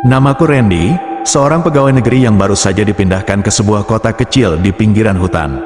Namaku Randy, seorang pegawai negeri yang baru saja dipindahkan ke sebuah kota kecil di pinggiran hutan.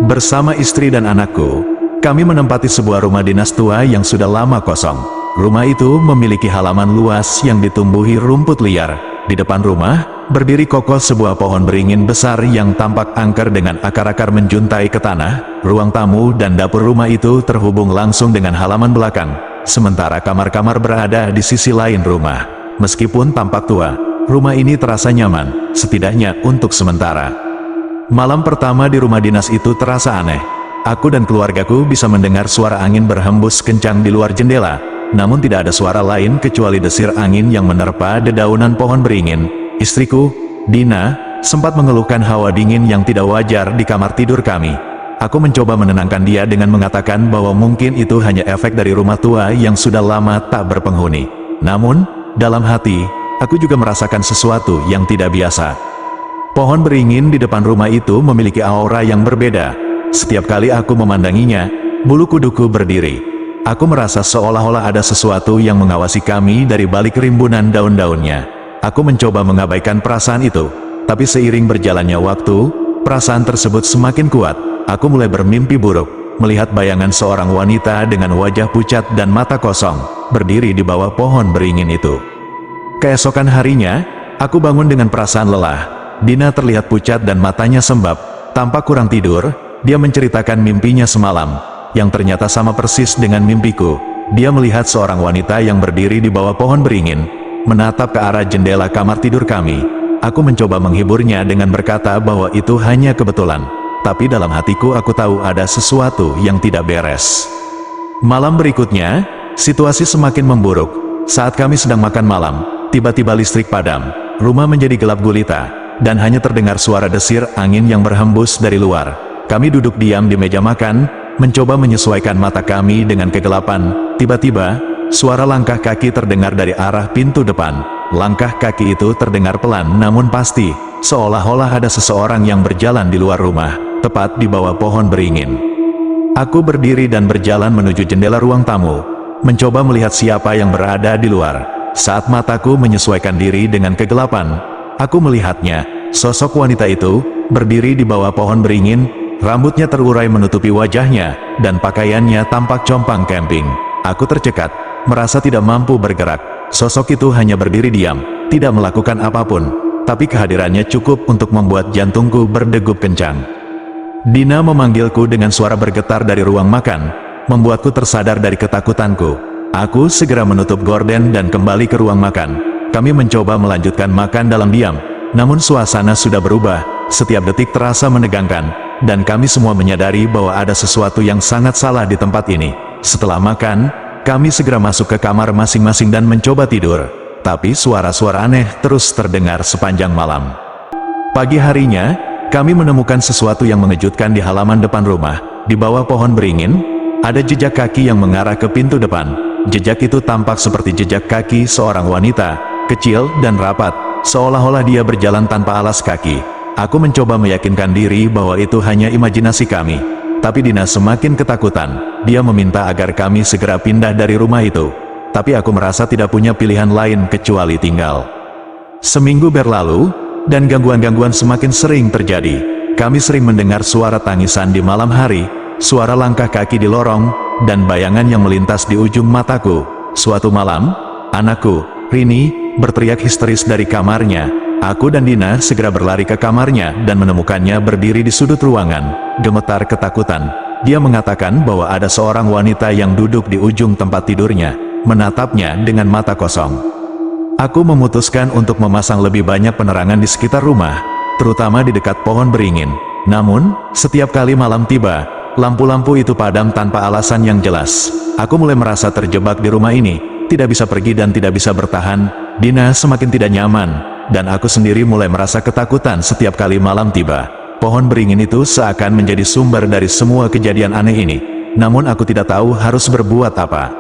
Bersama istri dan anakku, kami menempati sebuah rumah dinas tua yang sudah lama kosong. Rumah itu memiliki halaman luas yang ditumbuhi rumput liar. Di depan rumah, berdiri kokoh sebuah pohon beringin besar yang tampak angker dengan akar-akar menjuntai ke tanah. Ruang tamu dan dapur rumah itu terhubung langsung dengan halaman belakang, sementara kamar-kamar berada di sisi lain rumah. Meskipun tampak tua, rumah ini terasa nyaman, setidaknya untuk sementara. Malam pertama di rumah dinas itu terasa aneh. Aku dan keluargaku bisa mendengar suara angin berhembus kencang di luar jendela, namun tidak ada suara lain kecuali desir angin yang menerpa dedaunan pohon beringin. Istriku, Dina, sempat mengeluhkan hawa dingin yang tidak wajar di kamar tidur kami. Aku mencoba menenangkan dia dengan mengatakan bahwa mungkin itu hanya efek dari rumah tua yang sudah lama tak berpenghuni. Namun, dalam hati, aku juga merasakan sesuatu yang tidak biasa. Pohon beringin di depan rumah itu memiliki aura yang berbeda. Setiap kali aku memandanginya, bulu kuduku berdiri. Aku merasa seolah-olah ada sesuatu yang mengawasi kami dari balik rimbunan daun-daunnya. Aku mencoba mengabaikan perasaan itu, tapi seiring berjalannya waktu, perasaan tersebut semakin kuat. Aku mulai bermimpi buruk, melihat bayangan seorang wanita dengan wajah pucat dan mata kosong, berdiri di bawah pohon beringin itu. Keesokan harinya, aku bangun dengan perasaan lelah. Dina terlihat pucat dan matanya sembab, tampak kurang tidur. Dia menceritakan mimpinya semalam, yang ternyata sama persis dengan mimpiku. Dia melihat seorang wanita yang berdiri di bawah pohon beringin, menatap ke arah jendela kamar tidur kami. Aku mencoba menghiburnya dengan berkata bahwa itu hanya kebetulan. Tapi dalam hatiku aku tahu ada sesuatu yang tidak beres. Malam berikutnya, situasi semakin memburuk. Saat kami sedang makan malam, tiba-tiba listrik padam. Rumah menjadi gelap gulita, dan hanya terdengar suara desir angin yang berhembus dari luar. Kami duduk diam di meja makan, mencoba menyesuaikan mata kami dengan kegelapan. Tiba-tiba, suara langkah kaki terdengar dari arah pintu depan. Langkah kaki itu terdengar pelan namun pasti, seolah-olah ada seseorang yang berjalan di luar rumah, tepat di bawah pohon beringin. Aku berdiri dan berjalan menuju jendela ruang tamu, mencoba melihat siapa yang berada di luar. Saat mataku menyesuaikan diri dengan kegelapan, aku melihatnya. Sosok wanita itu berdiri di bawah pohon beringin, rambutnya terurai menutupi wajahnya, dan pakaiannya tampak compang camping. Aku tercekat, merasa tidak mampu bergerak. Sosok itu hanya berdiri diam, tidak melakukan apapun, tapi kehadirannya cukup untuk membuat jantungku berdegup kencang. Dina memanggilku dengan suara bergetar dari ruang makan, membuatku tersadar dari ketakutanku. Aku segera menutup gorden dan kembali ke ruang makan. Kami mencoba melanjutkan makan dalam diam, namun suasana sudah berubah. Setiap detik terasa menegangkan, dan kami semua menyadari bahwa ada sesuatu yang sangat salah di tempat ini. Setelah makan, kami segera masuk ke kamar masing-masing dan mencoba tidur. Tapi suara-suara aneh terus terdengar sepanjang malam. Pagi harinya, kami menemukan sesuatu yang mengejutkan di halaman depan rumah. Di bawah pohon beringin, ada jejak kaki yang mengarah ke pintu depan. Jejak itu tampak seperti jejak kaki seorang wanita, kecil dan rapat, seolah-olah dia berjalan tanpa alas kaki. Aku mencoba meyakinkan diri bahwa itu hanya imajinasi kami. Tapi Dina semakin ketakutan. Dia meminta agar kami segera pindah dari rumah itu. Tapi aku merasa tidak punya pilihan lain kecuali tinggal. Seminggu berlalu, dan gangguan-gangguan semakin sering terjadi. Kami sering mendengar suara tangisan di malam hari, suara langkah kaki di lorong, dan bayangan yang melintas di ujung mataku. Suatu malam, anakku, Rini, berteriak histeris dari kamarnya. Aku dan Dina segera berlari ke kamarnya dan menemukannya berdiri di sudut ruangan, gemetar ketakutan. Dia mengatakan bahwa ada seorang wanita yang duduk di ujung tempat tidurnya, menatapnya dengan mata kosong. Aku memutuskan untuk memasang lebih banyak penerangan di sekitar rumah, terutama di dekat pohon beringin. Namun, setiap kali malam tiba, lampu-lampu itu padam tanpa alasan yang jelas. Aku mulai merasa terjebak di rumah ini, tidak bisa pergi dan tidak bisa bertahan. Dina semakin tidak nyaman, dan aku sendiri mulai merasa ketakutan setiap kali malam tiba. Pohon beringin itu seakan menjadi sumber dari semua kejadian aneh ini. Namun aku tidak tahu harus berbuat apa.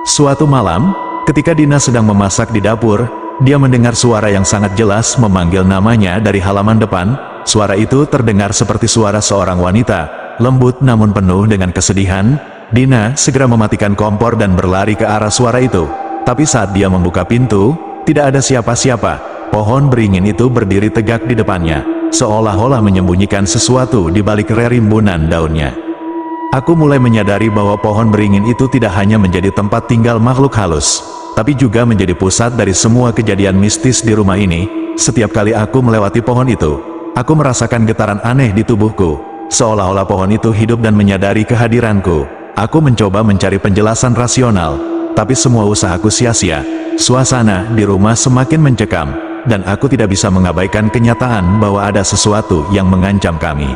Suatu malam, ketika Dina sedang memasak di dapur, dia mendengar suara yang sangat jelas memanggil namanya dari halaman depan. Suara itu terdengar seperti suara seorang wanita, lembut namun penuh dengan kesedihan. Dina segera mematikan kompor dan berlari ke arah suara itu. Tapi saat dia membuka pintu, tidak ada siapa-siapa. Pohon beringin itu berdiri tegak di depannya, seolah-olah menyembunyikan sesuatu di balik rerimbunan daunnya. Aku mulai menyadari bahwa pohon beringin itu tidak hanya menjadi tempat tinggal makhluk halus, tapi juga menjadi pusat dari semua kejadian mistis di rumah ini. Setiap kali aku melewati pohon itu, aku merasakan getaran aneh di tubuhku, seolah-olah pohon itu hidup dan menyadari kehadiranku. Aku mencoba mencari penjelasan rasional, tapi semua usahaku sia-sia. Suasana di rumah semakin mencekam, dan aku tidak bisa mengabaikan kenyataan bahwa ada sesuatu yang mengancam kami.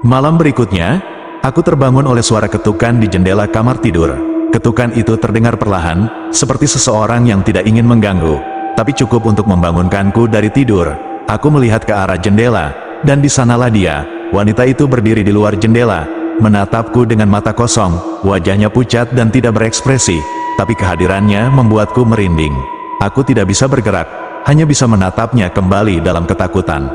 Malam berikutnya, aku terbangun oleh suara ketukan di jendela kamar tidur. Ketukan itu terdengar perlahan, seperti seseorang yang tidak ingin mengganggu, tapi cukup untuk membangunkanku dari tidur. Aku melihat ke arah jendela, dan di sanalah dia, wanita itu berdiri di luar jendela, menatapku dengan mata kosong, wajahnya pucat dan tidak berekspresi, tapi kehadirannya membuatku merinding. Aku tidak bisa bergerak, hanya bisa menatapnya kembali dalam ketakutan.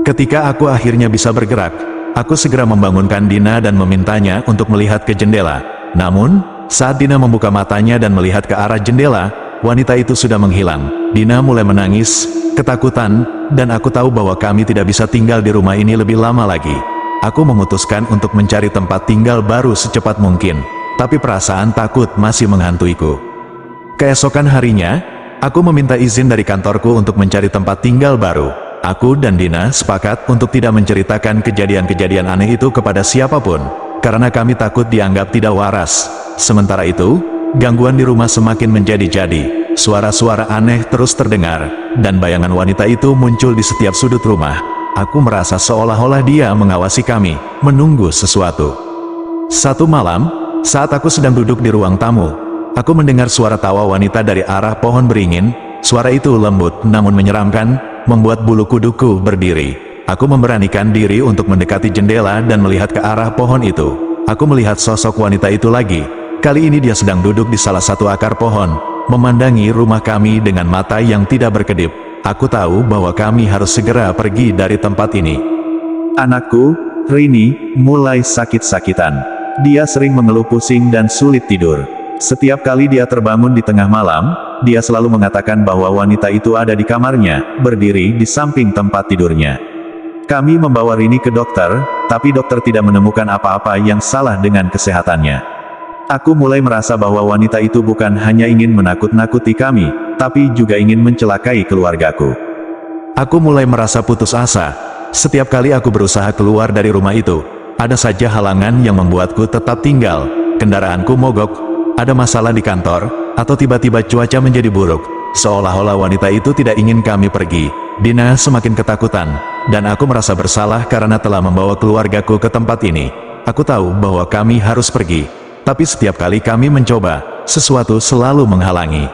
Ketika aku akhirnya bisa bergerak, aku segera membangunkan Dina dan memintanya untuk melihat ke jendela. Namun, saat Dina membuka matanya dan melihat ke arah jendela, wanita itu sudah menghilang. Dina mulai menangis, ketakutan, dan aku tahu bahwa kami tidak bisa tinggal di rumah ini lebih lama lagi. Aku memutuskan untuk mencari tempat tinggal baru secepat mungkin, tapi perasaan takut masih menghantuiku. Keesokan harinya, aku meminta izin dari kantorku untuk mencari tempat tinggal baru. Aku dan Dina sepakat untuk tidak menceritakan kejadian-kejadian aneh itu kepada siapapun, karena kami takut dianggap tidak waras. Sementara itu, gangguan di rumah semakin menjadi-jadi. Suara-suara aneh terus terdengar, dan bayangan wanita itu muncul di setiap sudut rumah. Aku merasa seolah-olah dia mengawasi kami, menunggu sesuatu. Satu malam, saat aku sedang duduk di ruang tamu, aku mendengar suara tawa wanita dari arah pohon beringin. Suara itu lembut namun menyeramkan, membuat bulu kuduku berdiri. Aku memberanikan diri untuk mendekati jendela dan melihat ke arah pohon itu. Aku melihat sosok wanita itu lagi. Kali ini dia sedang duduk di salah satu akar pohon, memandangi rumah kami dengan mata yang tidak berkedip. Aku tahu bahwa kami harus segera pergi dari tempat ini. Anakku, Rini, mulai sakit-sakitan. Dia sering mengeluh pusing dan sulit tidur. Setiap kali dia terbangun di tengah malam, dia selalu mengatakan bahwa wanita itu ada di kamarnya, berdiri di samping tempat tidurnya. Kami membawa Rini ke dokter, tapi dokter tidak menemukan apa-apa yang salah dengan kesehatannya. Aku mulai merasa bahwa wanita itu bukan hanya ingin menakut-nakuti kami, tapi juga ingin mencelakai keluargaku. Aku mulai merasa putus asa. Setiap kali aku berusaha keluar dari rumah itu, ada saja halangan yang membuatku tetap tinggal. Kendaraanku mogok, ada masalah di kantor, atau tiba-tiba cuaca menjadi buruk. Seolah-olah wanita itu tidak ingin kami pergi. Dina semakin ketakutan, dan aku merasa bersalah karena telah membawa keluargaku ke tempat ini. Aku tahu bahwa kami harus pergi, tapi setiap kali kami mencoba, sesuatu selalu menghalangi.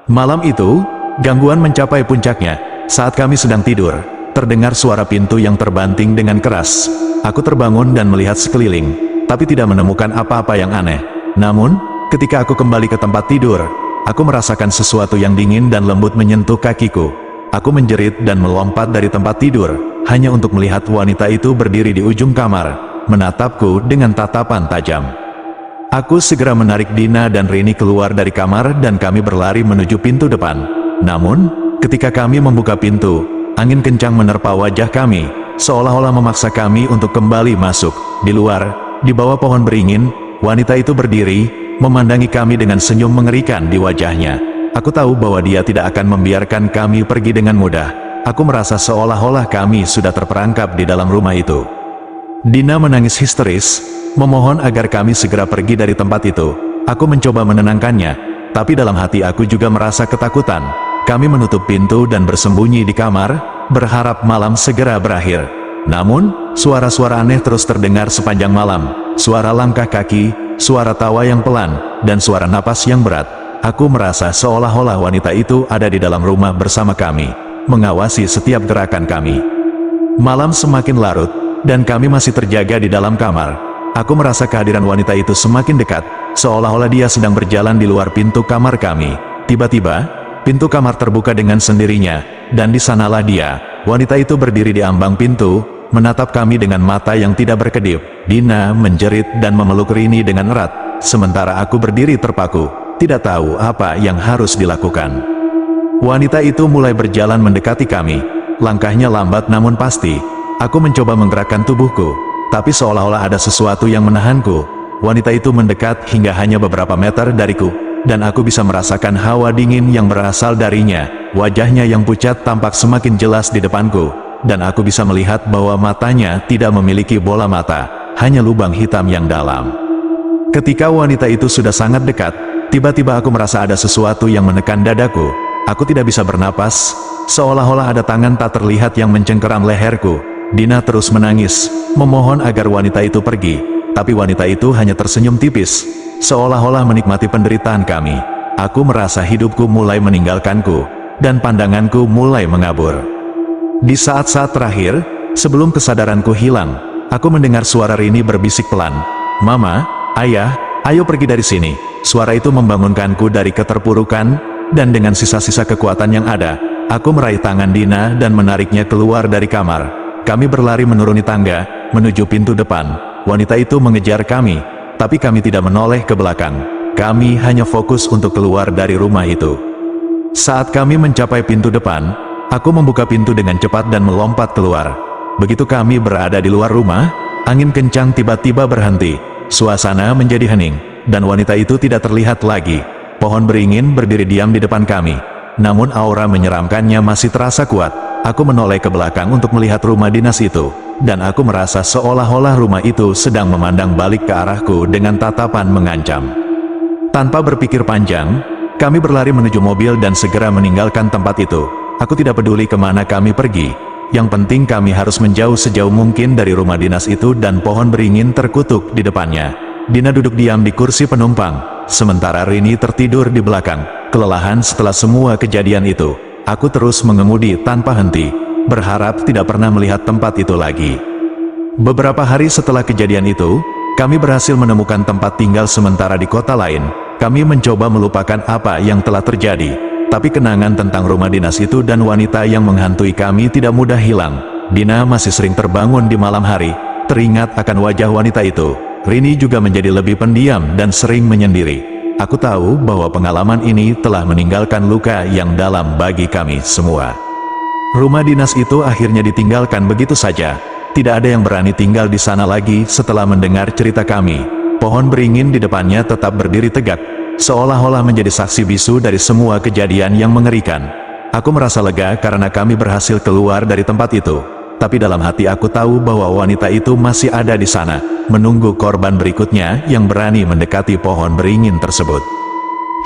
Malam itu, gangguan mencapai puncaknya. Saat kami sedang tidur, terdengar suara pintu yang terbanting dengan keras. Aku terbangun dan melihat sekeliling, tapi tidak menemukan apa-apa yang aneh. Namun, ketika aku kembali ke tempat tidur, aku merasakan sesuatu yang dingin dan lembut menyentuh kakiku. Aku menjerit dan melompat dari tempat tidur, hanya untuk melihat wanita itu berdiri di ujung kamar, menatapku dengan tatapan tajam. Aku segera menarik Dina dan Rini keluar dari kamar dan kami berlari menuju pintu depan. Namun, ketika kami membuka pintu, angin kencang menerpa wajah kami, seolah-olah memaksa kami untuk kembali masuk. Di luar, di bawah pohon beringin, wanita itu berdiri, memandangi kami dengan senyum mengerikan di wajahnya. Aku tahu bahwa dia tidak akan membiarkan kami pergi dengan mudah. Aku merasa seolah-olah kami sudah terperangkap di dalam rumah itu. Dina menangis histeris, memohon agar kami segera pergi dari tempat itu. Aku mencoba menenangkannya, tapi dalam hati aku juga merasa ketakutan. Kami menutup pintu dan bersembunyi di kamar, berharap malam segera berakhir. Namun, suara-suara aneh terus terdengar sepanjang malam. Suara langkah kaki, suara tawa yang pelan, dan suara napas yang berat. Aku merasa seolah-olah wanita itu ada di dalam rumah bersama kami, mengawasi setiap gerakan kami. Malam semakin larut, dan kami masih terjaga di dalam kamar. Aku merasa kehadiran wanita itu semakin dekat, seolah-olah dia sedang berjalan di luar pintu kamar kami. Tiba-tiba, pintu kamar terbuka dengan sendirinya, dan di sanalah dia. Wanita itu berdiri di ambang pintu, menatap kami dengan mata yang tidak berkedip. Dina menjerit dan memeluk Rini dengan erat, sementara aku berdiri terpaku, tidak tahu apa yang harus dilakukan. Wanita itu mulai berjalan mendekati kami. Langkahnya lambat namun pasti. Aku mencoba menggerakkan tubuhku, tapi seolah-olah ada sesuatu yang menahanku. Wanita itu mendekat hingga hanya beberapa meter dariku, dan aku bisa merasakan hawa dingin yang berasal darinya. Wajahnya yang pucat tampak semakin jelas di depanku, dan aku bisa melihat bahwa matanya tidak memiliki bola mata, hanya lubang hitam yang dalam. Ketika wanita itu sudah sangat dekat, tiba-tiba aku merasa ada sesuatu yang menekan dadaku. Aku tidak bisa bernapas, seolah-olah ada tangan tak terlihat yang mencengkeram leherku. Dina terus menangis, memohon agar wanita itu pergi, tapi wanita itu hanya tersenyum tipis, seolah-olah menikmati penderitaan kami. Aku merasa hidupku mulai meninggalkanku, dan pandanganku mulai mengabur. Di saat-saat terakhir, sebelum kesadaranku hilang, aku mendengar suara Rini berbisik pelan, "Mama, Ayah, ayo pergi dari sini." Suara itu membangunkanku dari keterpurukan, dan dengan sisa-sisa kekuatan yang ada, aku meraih tangan Dina dan menariknya keluar dari kamar. Kami berlari menuruni tangga, menuju pintu depan. Wanita itu mengejar kami, tapi kami tidak menoleh ke belakang. Kami hanya fokus untuk keluar dari rumah itu. Saat kami mencapai pintu depan, aku membuka pintu dengan cepat dan melompat keluar. Begitu kami berada di luar rumah, angin kencang tiba-tiba berhenti. Suasana menjadi hening, dan wanita itu tidak terlihat lagi. Pohon beringin berdiri diam di depan kami, namun aura menyeramkannya masih terasa kuat. Aku menoleh ke belakang untuk melihat rumah dinas itu, dan aku merasa seolah-olah rumah itu sedang memandang balik ke arahku dengan tatapan mengancam. Tanpa berpikir panjang, kami berlari menuju mobil dan segera meninggalkan tempat itu. Aku tidak peduli kemana kami pergi, yang penting kami harus menjauh sejauh mungkin dari rumah dinas itu dan pohon beringin terkutuk di depannya. Dina duduk diam di kursi penumpang, sementara Rini tertidur di belakang, kelelahan setelah semua kejadian itu. Aku terus mengemudi tanpa henti, berharap tidak pernah melihat tempat itu lagi. Beberapa hari setelah kejadian itu, kami berhasil menemukan tempat tinggal sementara di kota lain. Kami mencoba melupakan apa yang telah terjadi, tapi kenangan tentang rumah dinas itu dan wanita yang menghantui kami tidak mudah hilang. Dina masih sering terbangun di malam hari, teringat akan wajah wanita itu. Rini juga menjadi lebih pendiam dan sering menyendiri. Aku tahu bahwa pengalaman ini telah meninggalkan luka yang dalam bagi kami semua. Rumah dinas itu akhirnya ditinggalkan begitu saja. Tidak ada yang berani tinggal di sana lagi setelah mendengar cerita kami. Pohon beringin di depannya tetap berdiri tegak, seolah-olah menjadi saksi bisu dari semua kejadian yang mengerikan. Aku merasa lega karena kami berhasil keluar dari tempat itu. Tapi dalam hati aku tahu bahwa wanita itu masih ada di sana, menunggu korban berikutnya yang berani mendekati pohon beringin tersebut.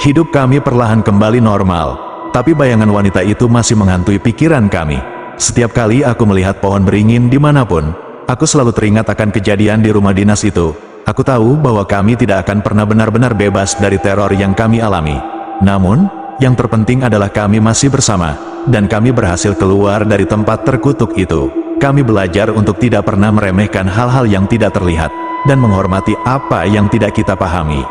Hidup kami perlahan kembali normal, tapi bayangan wanita itu masih menghantui pikiran kami. Setiap kali aku melihat pohon beringin dimanapun, aku selalu teringat akan kejadian di rumah dinas itu. Aku tahu bahwa kami tidak akan pernah benar-benar bebas dari teror yang kami alami. Namun, yang terpenting adalah kami masih bersama, dan kami berhasil keluar dari tempat terkutuk itu. Kami belajar untuk tidak pernah meremehkan hal-hal yang tidak terlihat, dan menghormati apa yang tidak kita pahami.